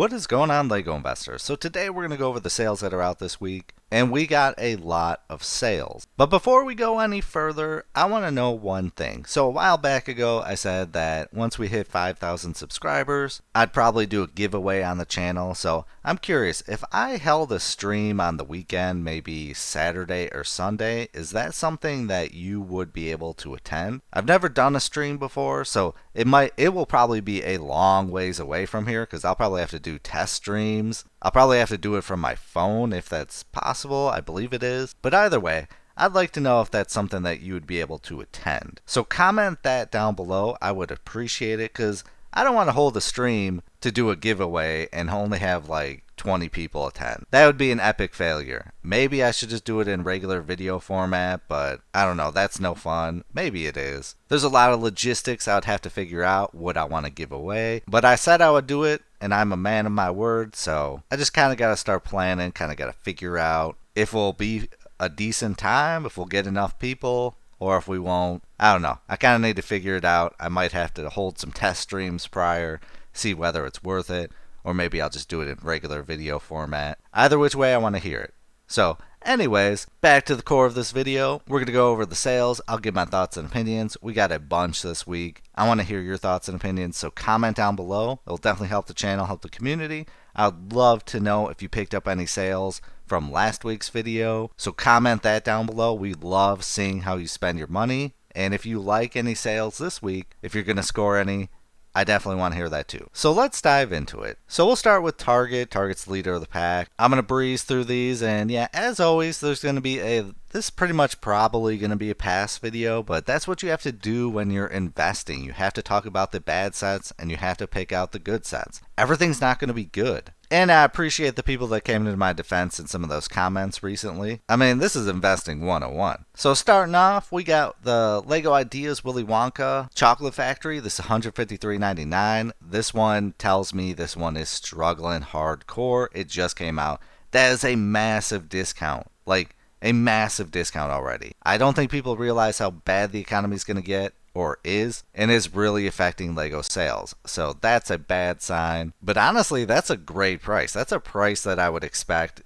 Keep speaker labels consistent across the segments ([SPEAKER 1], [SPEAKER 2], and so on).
[SPEAKER 1] What is going on, LEGO investors? So today we're going to go over the sales that are out this week, and we got a lot of sales. But before we go any further, I want to know one thing. So a while back ago, I said that once we hit 5,000 subscribers, I'd probably do a giveaway on the channel. So I'm curious, if I held a stream on the weekend, maybe Saturday or Sunday, is that something that you would be able to attend? I've never done a stream before, so it will probably be a long ways away from here because I'll probably have to do test streams. I'll probably have to do it from my phone if that's possible. I believe it is. But either way, I'd like to know if that's something that you would be able to attend. So comment that down below. I would appreciate it because I don't want to hold a stream to do a giveaway and only have like 20 people attend. That would be an epic failure. Maybe I should just do it in regular video format, but I don't know, that's no fun. Maybe it is. There's a lot of logistics I would have to figure out what I want to give away, but I said I would do it, and I'm a man of my word, so I just kind of got to start planning, kind of got to figure out if we'll be a decent time, if we'll get enough people, or if we won't. I don't know. I kind of need to figure it out. I might have to hold some test streams prior, see whether it's worth it, or maybe I'll just do it in regular video format. Either which way, I want to hear it. So, anyways, back to the core of this video. We're going to go over the sales. I'll give my thoughts and opinions. We got a bunch this week. I want to hear your thoughts and opinions, so comment down below. It'll definitely help the channel, help the community. I'd love to know if you picked up any sales from last week's video, so comment that down below. We love seeing how you spend your money, and if you like any sales this week, if you're going to score any, I definitely want to hear that too. So let's dive into it. So we'll start with Target. Target's the leader of the pack. I'm going to breeze through these, and yeah, as always, there's going to be this is pretty much probably going to be a pass video, but that's what you have to do when you're investing. You have to talk about the bad sets, and you have to pick out the good sets. Everything's not going to be good. And I appreciate the people that came into my defense in some of those comments recently. I mean, this is investing 101. So starting off, we got the LEGO Ideas Willy Wonka Chocolate Factory. This is $153.99. This one tells me this one is struggling hardcore. It just came out. That is a massive discount. Like, a massive discount already. I don't think people realize how bad the economy is going to get, or is, and is really affecting LEGO sales. So that's a bad sign. But honestly, that's a great price. That's a price that I would expect,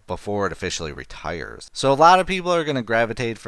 [SPEAKER 1] before it officially retires. So a lot of people are going to gravitate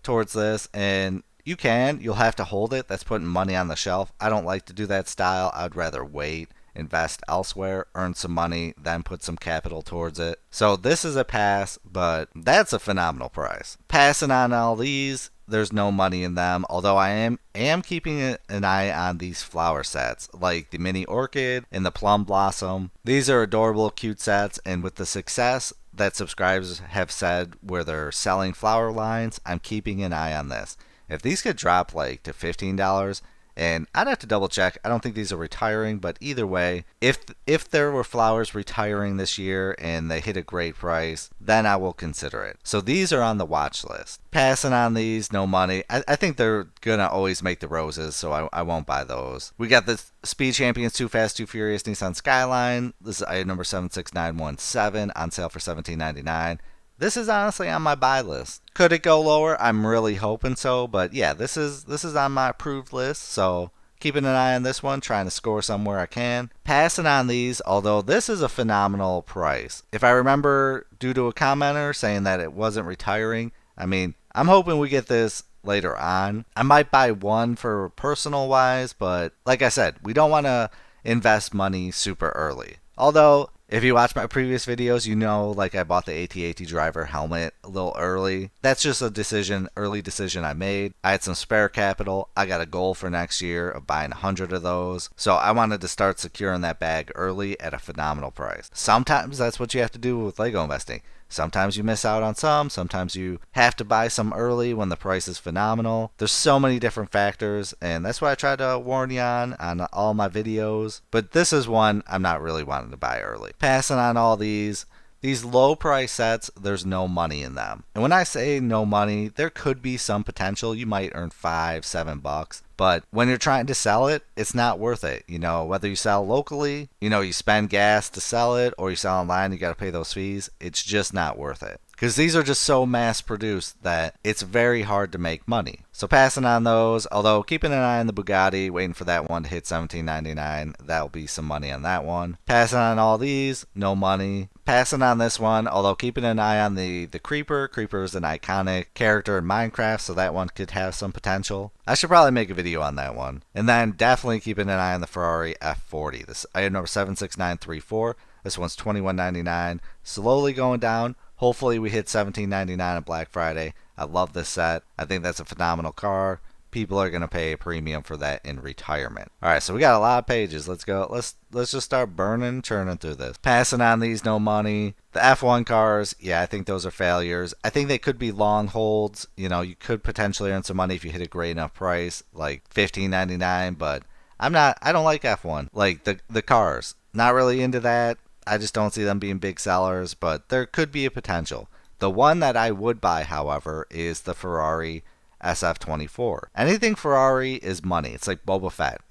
[SPEAKER 1] towards this, and you'll have to hold it. That's putting money on the shelf. I don't like to do that style. I'd rather wait, invest elsewhere, earn some money, then put some capital towards it. So this is a pass, but that's a phenomenal price. Passing on all these, there's no money in them, although I am keeping an eye on these flower sets, like the mini orchid and the plum blossom. These are adorable, cute sets, and with the success that subscribers have said where they're selling flower lines, I'm keeping an eye on this. If these could drop like to $15, and I'd have to double check. I don't think these are retiring, but either way, if there were flowers retiring this year and they hit a great price, then I will consider it. So these are on the watch list. Passing on these, no money. I think they're going to always make the roses, so I won't buy those. We got the Speed Champions Too Fast, Too Furious Nissan Skyline. This is item number 76917 on sale for $17.99. This is honestly on my buy list. Could it go lower? I'm really hoping so, but yeah, this is on my approved list, so keeping an eye on this one, trying to score somewhere I can. Passing on these, although this is a phenomenal price. If I remember, due to a commenter saying that it wasn't retiring, I'm hoping we get this later on. I might buy one for personal wise, but like I said, we don't want to invest money super early. Although, if you watch my previous videos, like I bought the AT-AT driver helmet a little early. That's just a early decision I made. I had some spare capital. I got a goal for next year of buying 100 of those. So I wanted to start securing that bag early at a phenomenal price. Sometimes that's what you have to do with LEGO investing. Sometimes you miss out on some. Sometimes you have to buy some early when the price is phenomenal. There's so many different factors, and that's why I try to warn you on all my videos. But this is one I'm not really wanting to buy early. Passing on all these low price sets, there's no money in them. And when I say no money, there could be some potential. You might earn $5-7. But when you're trying to sell it, it's not worth it. Whether you sell locally, you spend gas to sell it, or you sell online, you got to pay those fees. It's just not worth it. because these are just so mass produced that it's very hard to make money. So passing on those, although keeping an eye on the Bugatti, waiting for that one to hit $17.99. That'll be some money on that one. Passing on all these, no money. Passing on this one, although keeping an eye on the Creeper. Creeper is an iconic character in Minecraft, so that one could have some potential. I should probably make a video on that one. And then definitely keeping an eye on the Ferrari F40. This item number 76934. This one's $21.99. Slowly going down. Hopefully we hit $17.99 on Black Friday. I love this set. I think that's a phenomenal car. People are going to pay a premium for that in retirement. Alright, so we got a lot of pages. Let's go. Let's just start churning through this. Passing on these, no money. The F1 cars, yeah, I think those are failures. I think they could be long holds. You know, you could potentially earn some money if you hit a great enough price, like $15.99, but I don't like F1. Like the cars. Not really into that. I just don't see them being big sellers, but there could be a potential. The one that I would buy, however, is the Ferrari SF24. Anything Ferrari is money. It's like Boba Fett.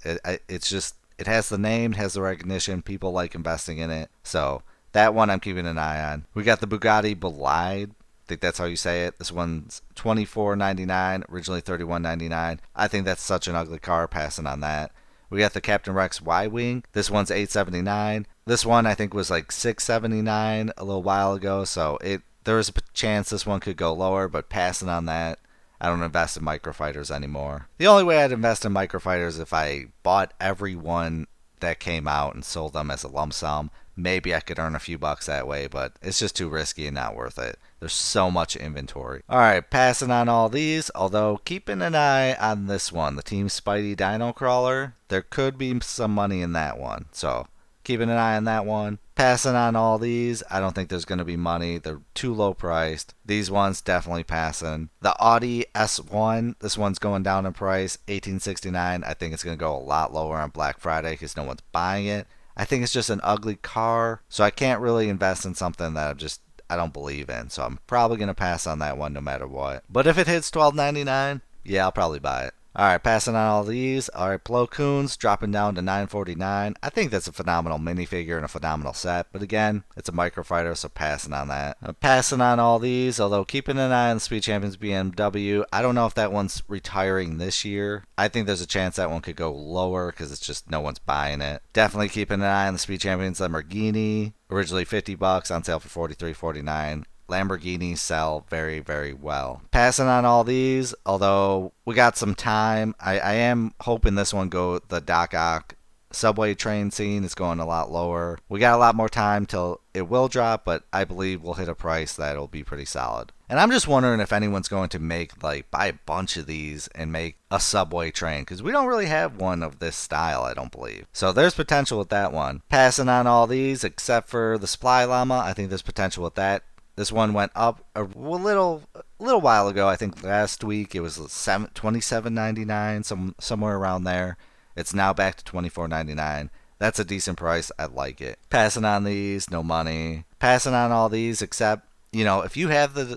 [SPEAKER 1] It's just, it has the name, it has the recognition. People like investing in it. So that one I'm keeping an eye on. We got the Bugatti Bolide. I think that's how you say it. This one's $24.99, originally $31.99. I think that's such an ugly car, passing on that. We got the Captain Rex Y-Wing. This one's $8.79. This one I think was like $6.79 a little while ago, so there is a chance this one could go lower, but passing on that. I don't invest in microfighters anymore. The only way I'd invest in microfighters is if I bought every one that came out and sold them as a lump sum. Maybe I could earn a few bucks that way, but it's just too risky and not worth it. There's so much inventory. Alright, passing on all these, although keeping an eye on this one, the Team Spidey Dino Crawler. There could be some money in that one, so keeping an eye on that one. Passing on all these, I don't think there's going to be money. They're too low priced. These ones definitely passing. The Audi S1, this one's going down in price, $18.69. I think it's going to go a lot lower on Black Friday because no one's buying it. I think it's just an ugly car, so I can't really invest in something that I don't believe in. So I'm probably going to pass on that one no matter what. But if it hits $12.99, yeah, I'll probably buy it. Alright, passing on all these. Alright, Plo Koons dropping down to $9.49. I think that's a phenomenal minifigure and a phenomenal set, but again, it's a microfighter, so passing on that. Passing on all these, although keeping an eye on the Speed Champions BMW. I don't know if that one's retiring this year. I think there's a chance that one could go lower because it's just no one's buying it. Definitely keeping an eye on the Speed Champions Lamborghini. Originally $50, on sale for $43.49. Lamborghinis sell very, very well. Passing on all these, although we got some time, I am hoping this one the Doc Ock subway train scene is going a lot lower. We got a lot more time till it will drop, but I believe we'll hit a price that'll be pretty solid. And I'm just wondering if anyone's going to buy a bunch of these and make a subway train, because we don't really have one of this style, I don't believe. So there's potential with that one. Passing on all these, except for the Sply Llama, I think there's potential with that. This one went up a little while ago. I think last week it was $27.99, somewhere around there. It's now back to $24.99. That's a decent price. I like it. Passing on these, no money. Passing on all these, except if you have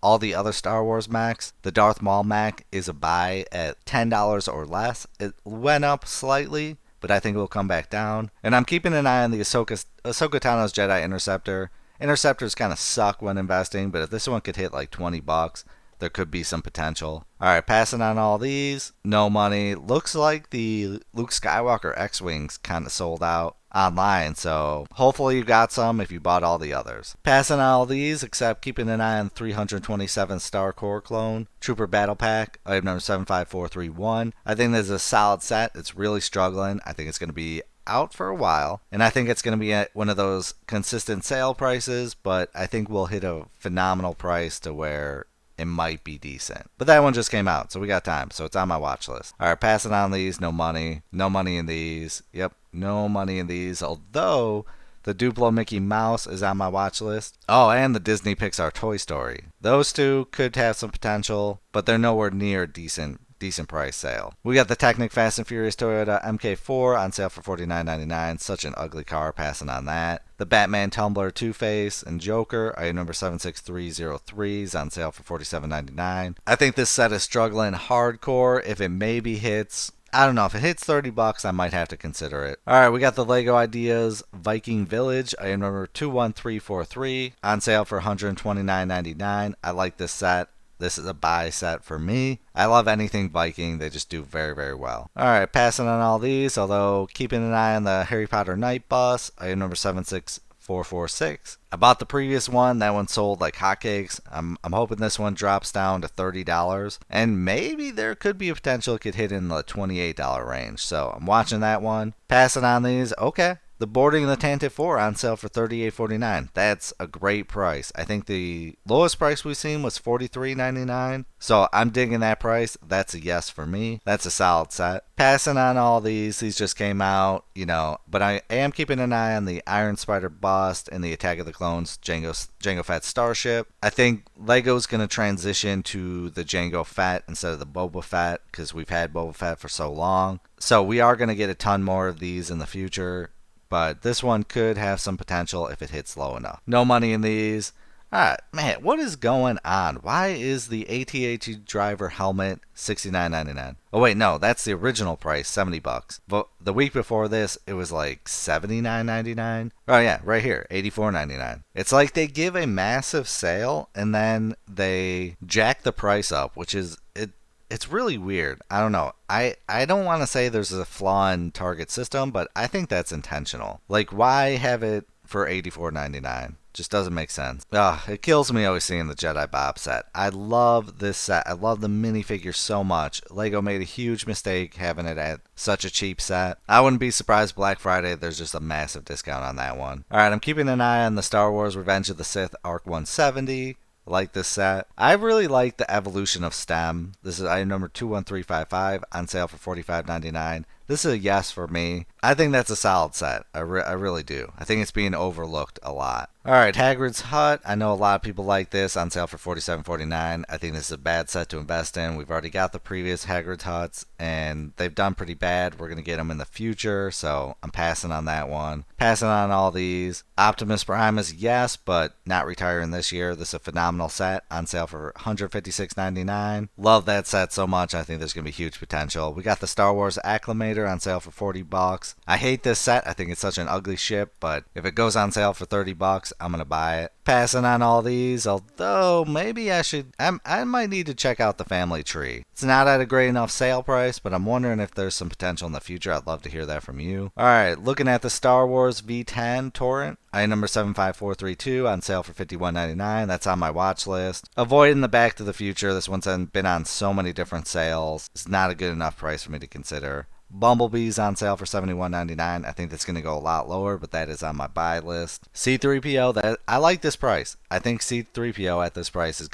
[SPEAKER 1] all the other Star Wars Macs, the Darth Maul Mac is a buy at $10 or less. It went up slightly, but I think it will come back down. And I'm keeping an eye on the Ahsoka Tano's Jedi Interceptor. Interceptors kind of suck when investing, but if this one could hit like $20, there could be some potential. Alright, passing on all these. No money. Looks like the Luke Skywalker X-Wings kind of sold out online, so hopefully you got some if you bought all the others. Passing on all these, except keeping an eye on 327 Star Core Clone Trooper Battle Pack, item number 75431. I think this is a solid set. It's really struggling. I think it's going to be out for a while, and I think it's going to be at one of those consistent sale prices, but I think we'll hit a phenomenal price to where it might be decent. But that one just came out, so we got time, so it's on my watch list. Alright, passing on these, no money in these. Yep, no money in these, although the Duplo Mickey Mouse is on my watch list. Oh, and the Disney Pixar Toy Story. Those two could have some potential, but they're nowhere near decent decent price sale. We got the Technic Fast and Furious Toyota MK4 on sale for $49.99. Such an ugly car, passing on that. The Batman Tumbler, Two-Face, and Joker, item number 76303, is on sale for $47.99. I think this set is struggling hardcore. If it maybe hits, I don't know, if it hits $30, I might have to consider it. Alright, we got the LEGO Ideas Viking Village, item number 21343, on sale for $129.99. I like this set. This is a buy set for me. I love anything Viking. They just do very, very well. Alright, passing on all these, although keeping an eye on the Harry Potter Night Bus, item number 76446. I bought the previous one. That one sold like hotcakes. I'm hoping this one drops down to $30. And maybe there could be a potential it could hit in the $28 range. So I'm watching that one. Passing on these. Okay. The Boarding of the Tantive 4 on sale for $38.49. That's a great price. I think the lowest price we've seen was $43.99. So I'm digging that price. That's a yes for me. That's a solid set. Passing on all these. These just came out, but I am keeping an eye on the Iron Spider bust and the Attack of the Clones Jango Fett Starship. I think Lego's going to transition to the Jango Fett instead of the Boba Fett because we've had Boba Fett for so long. So we are going to get a ton more of these in the future. But this one could have some potential if it hits low enough. No money in these. Alright, man, what is going on? Why is the AT-AT driver helmet $69.99? Oh wait, no, that's the original price, $70. But the week before this, it was like $79.99. Oh yeah, right here, $84.99. It's like they give a massive sale and then they jack the price up, which is it's really weird. I don't know. I don't want to say there's a flaw in Target system, but I think that's intentional. Like, why have it for $84.99? Just doesn't make sense. It kills me always seeing the Jedi Bob set. I love this set. I love the minifigure so much. Lego made a huge mistake having it at such a cheap set. I wouldn't be surprised Black Friday there's just a massive discount on that one. Alright, I'm keeping an eye on the Star Wars Revenge of the Sith Arc 170. Like this set. I really like the evolution of STEM. This is item number 21355 on sale for $45.99. This is a yes for me. I think that's a solid set. I really do. I think it's being overlooked a lot. Alright, Hagrid's Hut. I know a lot of people like this, on sale for $47.49. I think this is a bad set to invest in. We've already got the previous Hagrid's Huts, and they've done pretty bad. We're going to get them in the future, so I'm passing on that one. Passing on all these. Optimus Prime is yes, but not retiring this year. This is a phenomenal set, on sale for $156.99. Love that set so much. I think there's going to be huge potential. We got the Star Wars Acclamator on sale for $40. I hate this set. I think it's such an ugly ship, but if it goes on sale for $30, I'm gonna buy it. Passing on all these, although maybe I might need to check out the Family Tree. It's not at a great enough sale price, but I'm wondering if there's some potential in the future. I'd love to hear that from you. Alright, looking at the Star Wars V10 Torrent. Item number 75432 on sale for $51.99. That's on my watch list. Avoiding the Back to the Future. This one's been on so many different sales. It's not a good enough price for me to consider. Bumblebee's on sale for $71.99. I think that's going to go a lot lower, but that is on my buy list. C-3PO, I like this price. I think C-3PO at this price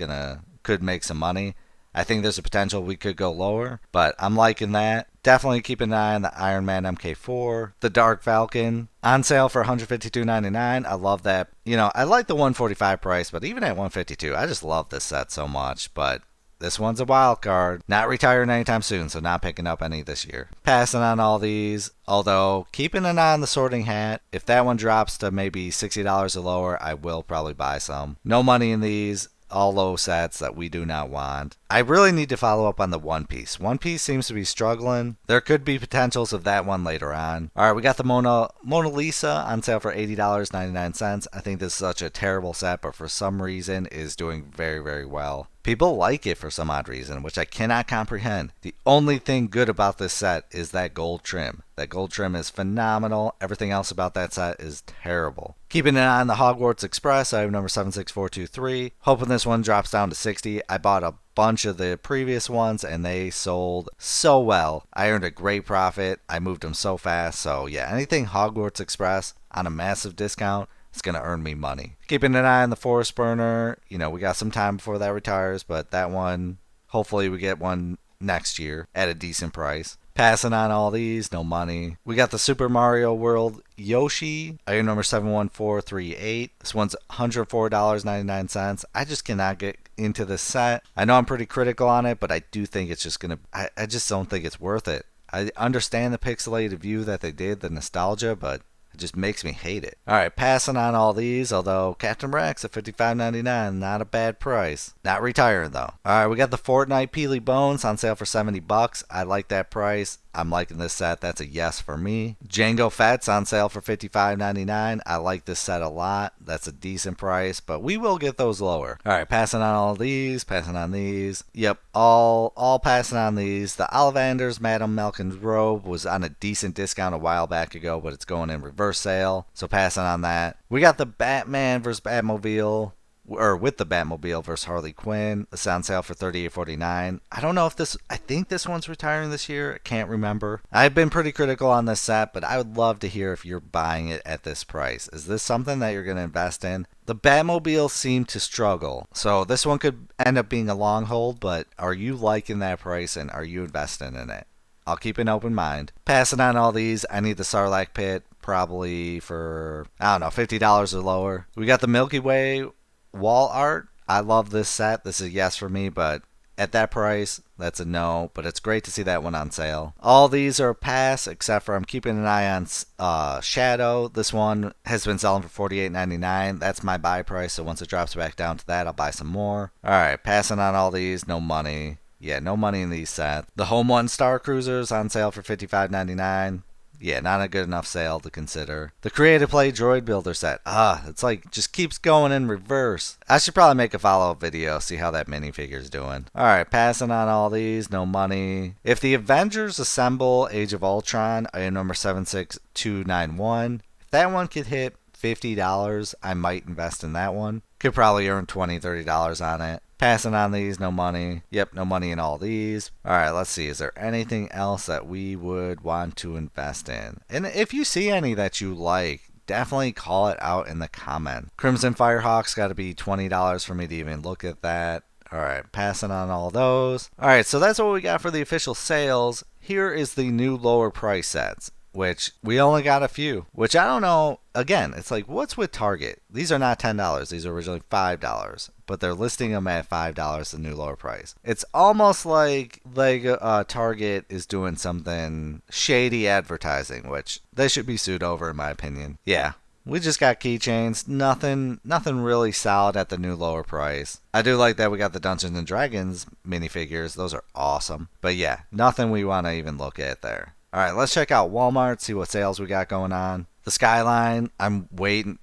[SPEAKER 1] could make some money. I think there's a potential we could go lower, but I'm liking that. Definitely keep an eye on the Iron Man MK4. The Dark Falcon, on sale for $152.99. I love that. I like the $145 price, but even at $152, I just love this set so much, but this one's a wild card. Not retiring anytime soon, so not picking up any this year. Passing on all these, although keeping an eye on the Sorting Hat. If that one drops to maybe $60 or lower, I will probably buy some. No money in these. All low sets that we do not want. I really need to follow up on the One Piece. One Piece seems to be struggling. There could be potentials of that one later on. Alright, we got the Mona Lisa on sale for $80.99. I think this is such a terrible set, but for some reason is doing very, very well. People like it for some odd reason, which I cannot comprehend. The only thing good about this set is that gold trim. That gold trim is phenomenal. Everything else about that set is terrible. Keeping an eye on the Hogwarts Express, item number 76423. Hoping this one drops down to $60. I bought a bunch of the previous ones and they sold so well. I earned a great profit. I moved them so fast. So yeah, anything Hogwarts Express on a massive discount, it's going to earn me money. Keeping an eye on the Forest Burner. We got some time before that retires, but that one, hopefully we get one next year at a decent price. Passing on all these, no money. We got the Super Mario World Yoshi, item number 71438. This one's $104.99. I just cannot get into this set. I know I'm pretty critical on it, but I do think it's just gonna, I just don't think it's worth it. I understand the pixelated view that they did, the nostalgia, but it just makes me hate it. Alright, passing on all these, although Captain Rex at $55.99, not a bad price. Not retiring though. Alright, we got the Fortnite Peely Bones on sale for $70. I like that price. I'm liking this set. That's a yes for me. Jango Fett's on sale for $55.99. I like this set a lot. That's a decent price, but we will get those lower. Alright, passing on all these, passing on these. Yep, all passing on these. The Ollivanders Madame Malkin's robe was on a decent discount a while back ago, but it's going in reverse sale, so passing on that. We got the Batman vs. Batmobile, or with the Batmobile versus Harley Quinn. It's on sale for $38.49. I don't know if this, I think this one's retiring this year. I can't remember. I've been pretty critical on this set, but I would love to hear if you're buying it at this price. Is this something that you're going to invest in? The Batmobile seemed to struggle, so this one could end up being a long hold, but are you liking that price and are you investing in it? I'll keep an open mind. Passing on all these, I need the Sarlacc pit probably for, I don't know, $50 or lower. We got the Milky Way wall art. I love this set. This is a yes for me, but at that price, that's a no. But it's great to see that one on sale. All these are a pass, except for I'm keeping an eye on Shadow. This one has been selling for $48.99. That's my buy price, so once it drops back down to that, I'll buy some more. Alright, passing on all these, no money. Yeah, no money in these sets. The Home One Star Cruisers on sale for $55.99. Yeah, not a good enough sale to consider. The Creative Play Droid Builder set. It's like, just keeps going in reverse. I should probably make a follow-up video, see how that minifigure's doing. Alright, passing on all these, no money. If the Avengers Assemble Age of Ultron, item number 76291, if that one could hit $50, I might invest in that one. Could probably earn $20, $30 on it. Passing on these, no money. Yep, no money in all these. Alright, let's see. Is there anything else that we would want to invest in? And if you see any that you like, definitely call it out in the comment. Crimson Firehawk's got to be $20 for me to even look at that. Alright, passing on all those. Alright, so that's what we got for the official sales. Here is the new lower price sets, which we only got a few, which I don't know. Again, it's like, what's with Target? These are not $10. These are originally $5, but they're listing them at $5, the new lower price. It's almost like Target is doing something shady advertising, which they should be sued over, in my opinion. Yeah. We just got keychains, nothing really solid at the new lower price. I do like that we got the Dungeons and Dragons minifigures. Those are awesome. But yeah, nothing we want to even look at there. Alright, let's check out Walmart, see what sales we got going on. The Skyline, I'm waiting.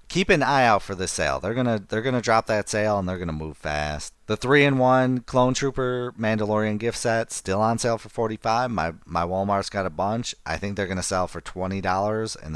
[SPEAKER 1] Keep an eye out for this sale. They're gonna drop that sale and they're gonna move fast. The 3-in-1 Clone Trooper Mandalorian gift set still on sale for $45. My Walmart's got a bunch. I think they're gonna sell for $20 and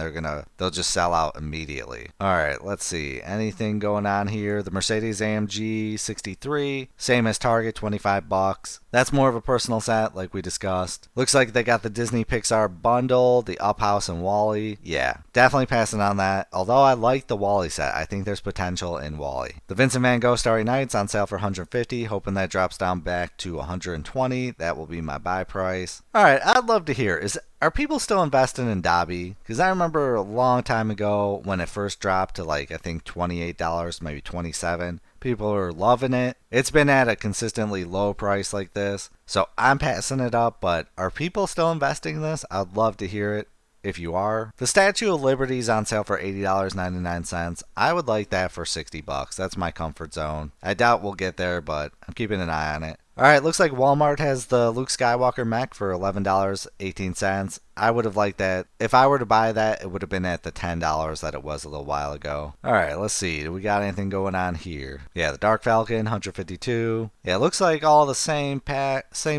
[SPEAKER 1] they'll just sell out immediately. Alright, let's see. Anything going on here? The Mercedes AMG 63, same as Target, $25. That's more of a personal set, like we discussed. Looks like they got the Disney Pixar bundle, the Up House and WALL-E. Yeah, definitely passing on that. Although I like the WALL-E set, I think there's potential in WALL-E. The Vincent Van Gogh Starry Nights on sale for $150, hoping that drops down back to $120. That will be my buy price. Alright, I'd love to hear, are people still investing in Dobby? Because I remember a long time ago when it first dropped to like, I think $28, maybe $27. People are loving it. It's been at a consistently low price like this, so I'm passing it up, but are people still investing in this? I'd love to hear it. If you are. The Statue of Liberty is on sale for $80.99. I would like that for $60. That's my comfort zone. I doubt we'll get there, but I'm keeping an eye on it. Alright, looks like Walmart has the Luke Skywalker mech for $11.18. I would have liked that. If I were to buy that, it would have been at the $10 that it was a little while ago. Alright, let's see. Do we got anything going on here? Yeah, the Dark Falcon, $152. Yeah, it looks like all the same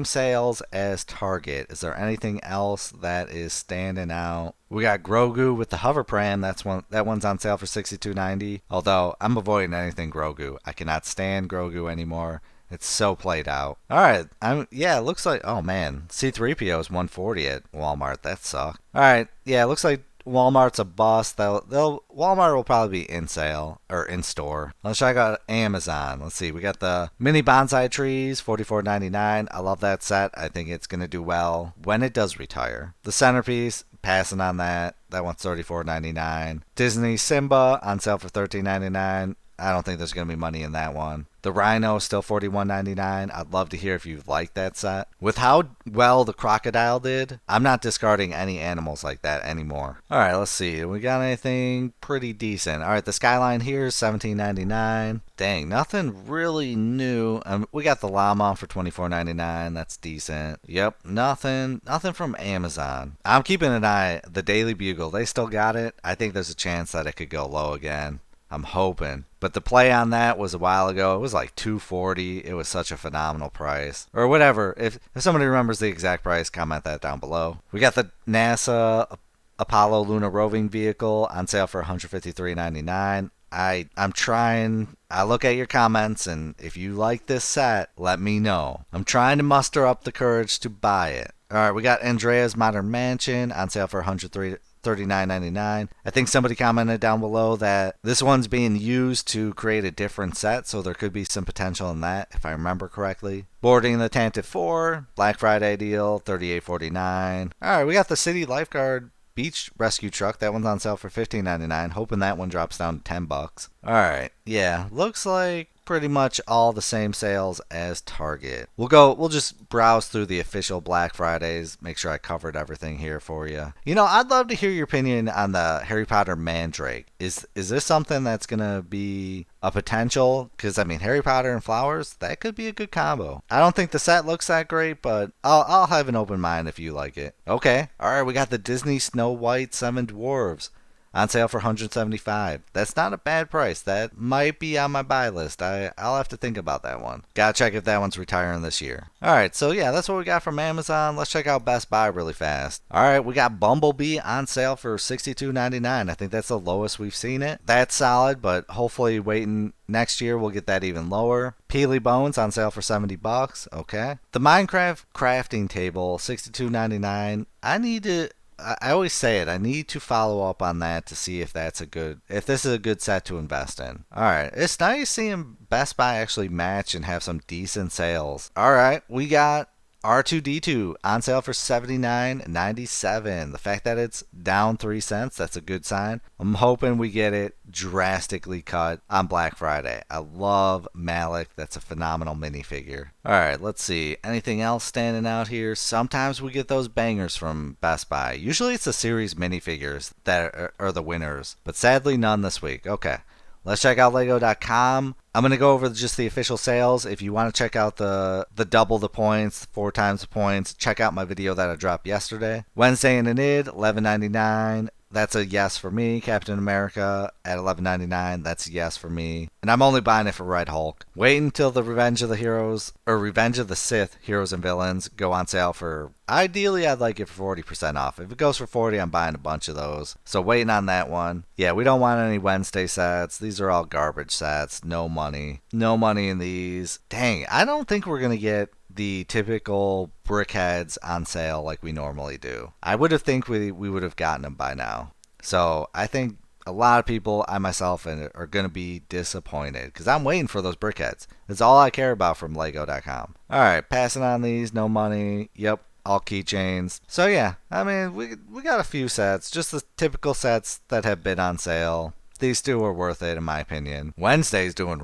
[SPEAKER 1] sales as Target. Is there anything else that is standing out? We got Grogu with the hover pram. That one's on sale for $62.90. Although I'm avoiding anything Grogu. I cannot stand Grogu anymore. It's so played out. Alright, it looks like, oh man, C3PO is $140 at Walmart. That sucks. Alright, yeah, it looks like Walmart's a bust. Walmart will probably be in sale or in store. Let's check out Amazon. Let's see. We got the mini bonsai trees, $44.99. I love that set. I think it's gonna do well when it does retire. The centerpiece, passing on that. That one's $34.99. Disney Simba on sale for $13.99. I don't think there's going to be money in that one. The Rhino is still $41.99. I'd love to hear if you like that set. With how well the crocodile did, I'm not discarding any animals like that anymore. Alright, let's see. We got anything pretty decent. Alright, the Skyline here is $17.99. Dang, nothing really new. We got the llama for $24.99. That's decent. Yep, nothing from Amazon. I'm keeping an eye. The Daily Bugle, they still got it. I think there's a chance that it could go low again. I'm hoping. But the play on that was a while ago. It was like $240. It was such a phenomenal price. Or whatever. If somebody remembers the exact price, comment that down below. We got the NASA Apollo Lunar Roving Vehicle on sale for $153.99. I'm trying. I look at your comments, and if you like this set, let me know. I'm trying to muster up the courage to buy it. Alright, we got Andrea's Modern Mansion on sale for $139.99. I think somebody commented down below that this one's being used to create a different set, so there could be some potential in that, if I remember correctly. Boarding the Tantive 4, Black Friday deal, $38.49. Alright, we got the City Lifeguard Beach Rescue Truck. That one's on sale for $15.99. Hoping that one drops down to $10. Alright, yeah, looks like pretty much all the same sales as Target. We'll just browse through the official Black Fridays, make sure I covered everything here for you. You know, I'd love to hear your opinion on the Harry Potter Mandrake. Is this something that's gonna be a potential? Because I mean, Harry Potter and flowers, that could be a good combo. I don't think the set looks that great, but I'll have an open mind if you like it. Okay, all right, we got the Disney Snow White 7 Dwarves on sale for $175. That's not a bad price. That might be on my buy list. I'll have to think about that one. Gotta check if that one's retiring this year. Alright, so yeah, that's what we got from Amazon. Let's check out Best Buy really fast. Alright, we got Bumblebee on sale for $62.99. I think that's the lowest we've seen it. That's solid, but hopefully waiting next year we'll get that even lower. Peely Bones on sale for $70. Okay. The Minecraft crafting table, $62.99. I always say it. I need to follow up on that to see if this is a good set to invest in. Alright, it's nice seeing Best Buy actually match and have some decent sales. Alright, we got R2-D2 on sale for $79.97. The fact that it's down 3 cents, that's a good sign. I'm hoping we get it drastically cut on Black Friday. I love Malik. That's a phenomenal minifigure. Alright, let's see. Anything else standing out here? Sometimes we get those bangers from Best Buy. Usually it's the series minifigures that are the winners, but sadly none this week. Okay. Let's check out Lego.com. I'm going to go over just the official sales. If you want to check out the double the points, 4 times the points, check out my video that I dropped yesterday. Wednesday in an id, $11.99. That's a yes for me. Captain America at $11.99. That's a yes for me. And I'm only buying it for Red Hulk. Wait until the Revenge of the Sith Heroes and Villains go on sale for, ideally I'd like it for 40% off. If it goes for 40, I'm buying a bunch of those. So waiting on that one. Yeah, we don't want any Wednesday sets. These are all garbage sets. No money. No money in these. Dang, I don't think we're going to get the typical BrickHeads on sale like we normally do. I would have think we would have gotten them by now. So I think a lot of people, I myself, are going to be disappointed because I'm waiting for those BrickHeads. That's all I care about from Lego.com. Alright, passing on these, no money. Yep, all keychains. So yeah, I mean, we got a few sets, just the typical sets that have been on sale. These two are worth it in my opinion. Wednesday's doing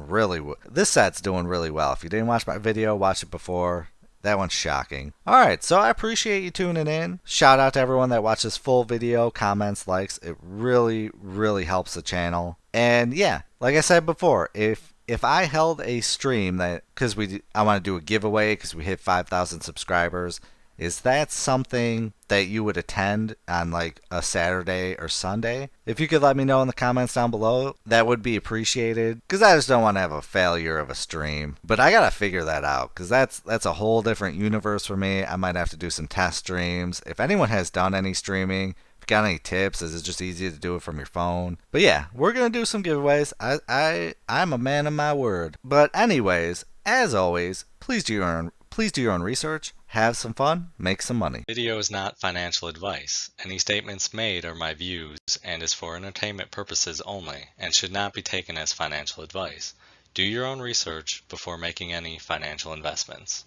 [SPEAKER 1] this set's doing really well. If you didn't watch my video, watch it before. That one's shocking. Alright, so I appreciate you tuning in. Shout out to everyone that watched this full video, comments, likes. It really, really helps the channel. And yeah, like I said before, if I held a stream that, because I want to do a giveaway because we hit 5,000 subscribers, is that something that you would attend on like a Saturday or Sunday? If you could let me know in the comments down below, that would be appreciated. Because I just don't want to have a failure of a stream. But I gotta figure that out. Because that's a whole different universe for me. I might have to do some test streams. If anyone has done any streaming, if you got any tips, is it just easy to do it from your phone? But yeah, we're gonna do some giveaways. I'm a man of my word. But anyways, as always, please do Please do your own research, have some fun, make some money.
[SPEAKER 2] Video is not financial advice. Any statements made are my views and is for entertainment purposes only and should not be taken as financial advice. Do your own research before making any financial investments.